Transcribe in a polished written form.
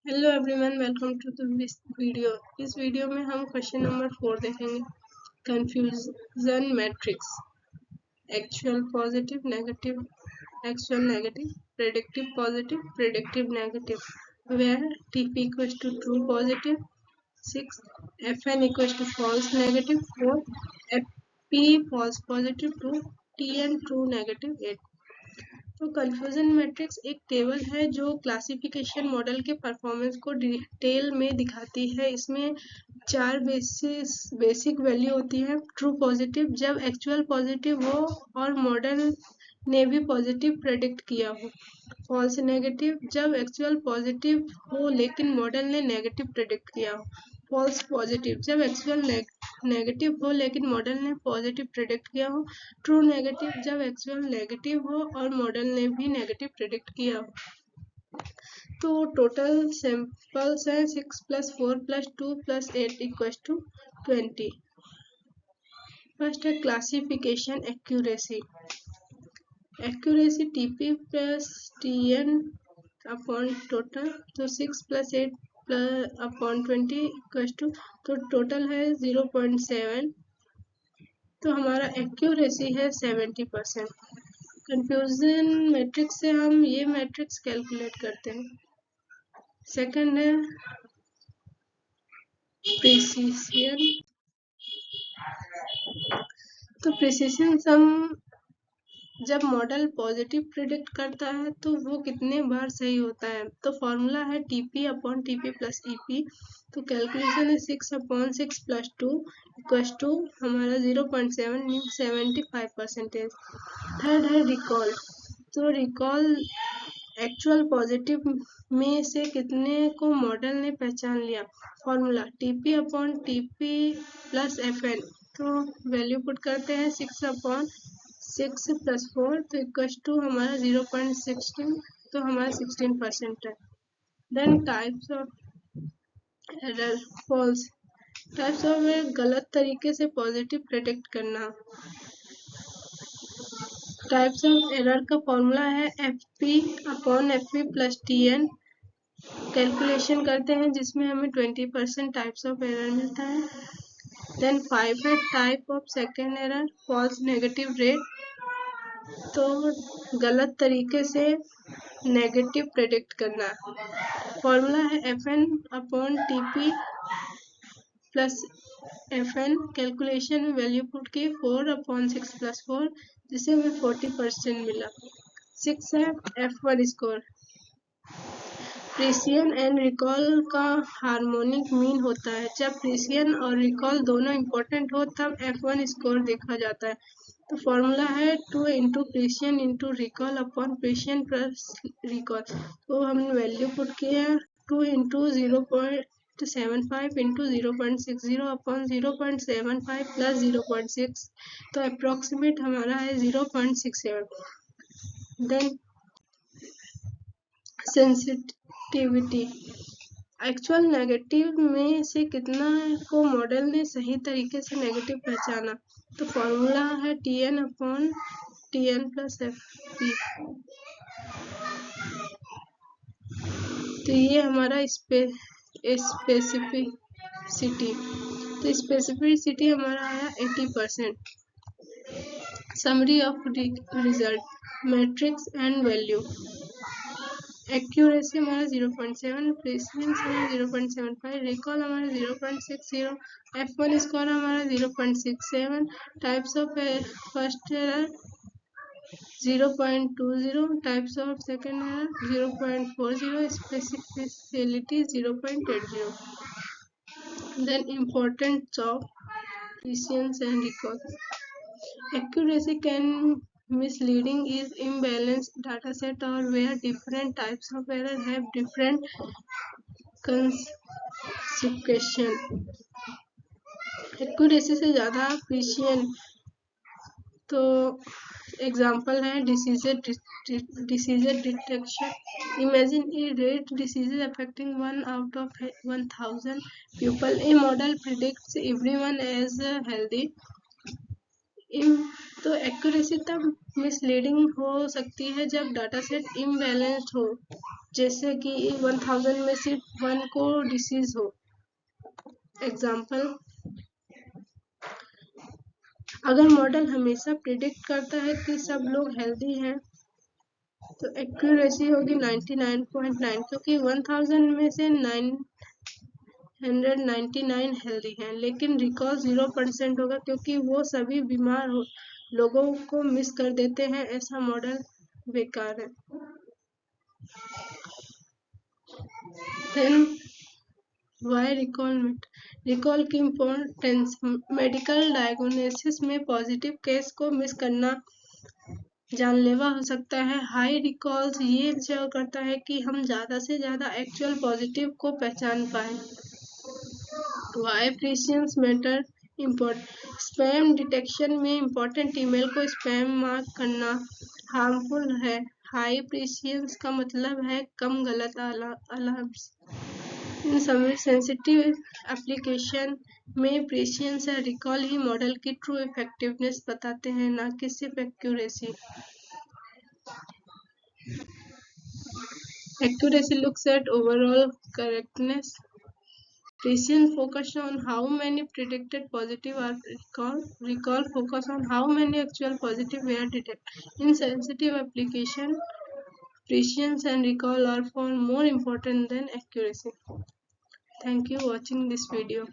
Hello everyone, welcome to this video. इस वीडियो में हम क्वेश्चन नंबर 4 देखेंगे। Confusion matrix, actual positive negative, actual negative, predictive positive, predictive negative, where TP equals to true positive 6, fn equals to false negative 4, fp false positive 2, tn true negative 8। तो confusion matrix एक table है जो classification model के performance को detail में दिखाती है। इसमें 4 बेसिक वैल्यू होती है। ट्रू पॉजिटिव, जब एक्चुअल पॉजिटिव हो और मॉडल ने भी पॉजिटिव प्रेडिक्ट किया हो। फॉल्स नेगेटिव, जब एक्चुअल पॉजिटिव हो लेकिन मॉडल ने नेगेटिव प्रेडिक्ट किया हो। फॉल्स पॉजिटिव, जब एक्चुअल नेगेटिव हो लेकिन मॉडल ने पॉजिटिव प्रेडिक्ट किया हो। ट्रू नेगेटिव, जब एक्चुअल नेगेटिव हो और मॉडल ने भी नेगेटिव प्रेडिक्ट किया हो। तो टोटल सैंपल्स है 6 + 4 + 2 + 8 = 20। फर्स्ट है classification accuracy. Accuracy TP + TN upon total, तो 6 + 8 अपॉन 20 तो टोटल है 0.7। तो हमारा एक्यूरेसी है 70%। कंफ्यूजन मैट्रिक्स से हम ये मैट्रिक्स कैलकुलेट करते हैं। सेकंड है प्रिसिशन। तो प्रिसिशन सम, जब मॉडल पॉजिटिव प्रिडिक्ट करता है तो वो कितने बार सही होता है। तो फॉर्मूला है TP/TP + EP। तो कैलकुलेशन है 6/6 + 2 = हमारा 0.7 मीन्स 75%। थर्ड है रिकॉल। तो रिकॉल, एक्चुअल पॉजिटिव में से कितने को मॉडल ने पहचान लिया। Formula TP/TP + FN। तो वैल्यू पुट करते हैं 6/6 + 4 तो = हमारा 0.16। तो हमारा 16% है। Then types of error. False types of error, गलत तरीके से पॉजिटिव प्रेडिक्ट करना। टाइप्स ऑफ एरर का फॉर्मूला है FP/FP + TN। कैलकुलेशन करते हैं जिसमें हमें 20% टाइप्स ऑफ एरर मिलता है। देन 5 है type of second error, false negative rate. तो गलत तरीके से नेगेटिव प्रेडिक्ट करना। फॉर्मूला है FN/TP + FN। कैलकुलेशन में वैल्यू पुट की 4/6 + 4 जिसे हमें 40% मिला। 6 है F1 score. Precision and recall का हार्मोनिक मीन होता है। जब प्रिसिशन और रिकॉल दोनों इम्पोर्टेंट हो तब F1 स्कोर देखा जाता है। तो फॉर्मूला है 2 × precision × recall upon precision + recall. तो हमने वैल्यू पुट किया है 2 × 0.75 × 0.60 अपॉन 0.75 + 0.6। तो अप्रोक्सीमेट हमारा है 0.67। देन सेंसिटिविटी, एक्चुअल नेगेटिव में से कितना को मॉडल ने सही तरीके से नेगेटिव पहचाना। तो फॉर्मूला है TN/TN + FP। तो ये हमारा स्पेसिफिसिटी। तो स्पेसिफिसिटी हमारा आया 80%। Summary of result, matrix and value. Accuracy हमारा 0.7, प्रिसिशन हमारा 0.75, रिकॉल हमारा 0.60, F1 स्कोर हमारा 0.67, types of first error 0.20, types of second error 0.40, specificity 0.80। Then importance of precision and recall. Accuracy can misleading is imbalanced dataset or where different types of error have different consequences. Accuracy से ज़्यादा precision, तो example है disease detection. Imagine a rare disease affecting 1 out of 1000 people. A model predicts everyone as healthy. तो accuracy तब misleading हो सकती है जब डाटा सेट इम्बैलेंस्ड हो, जैसे कि 1000 में सिर्फ 1 को डिसीज हो। एग्जाम्पल, अगर मॉडल हमेशा प्रिडिक्ट करता है कि सब लोग हेल्दी हैं, तो एक्यूरेसी होगी 99.9, क्योंकि 1000 में से 999 हेल्दी हैं, लेकिन रिकॉल 0% होगा क्योंकि वो सभी बीमार लोगों को मिस कर देते हैं। ऐसा मॉडल बेकार है। देन वाई रिकॉल की इम्पोर्टेंस। मेडिकल डायग्नोसिस में पॉजिटिव केस को मिस करना जानलेवा हो सकता है। हाई रिकॉल्स ये इंश्योर करता है कि हम ज़्यादा से ज़्यादा एक्चुअल पॉजिटिव को पहचान पाए। Why precision matter spam detection में इम्पोर्टेंट ईमेल को स्पैम मार्क करना हार्मफुल है। हाई प्रेसियंस का मतलब है कम गलत अलार्म्स। इन सभी सेंसिटिव एप्लीकेशन में प्रेसियंस या रिकॉल ही मॉडल की ट्रू इफेक्टिवनेस बताते हैं, ना कि सिर्फ accuracy. Accuracy looks at overall correctness. Prescience focus on how many predicted positive are recalled. Recall focus on how many actual positive were detected. In sensitive application, prescience and recall are far more important than accuracy. Thank you for watching this video.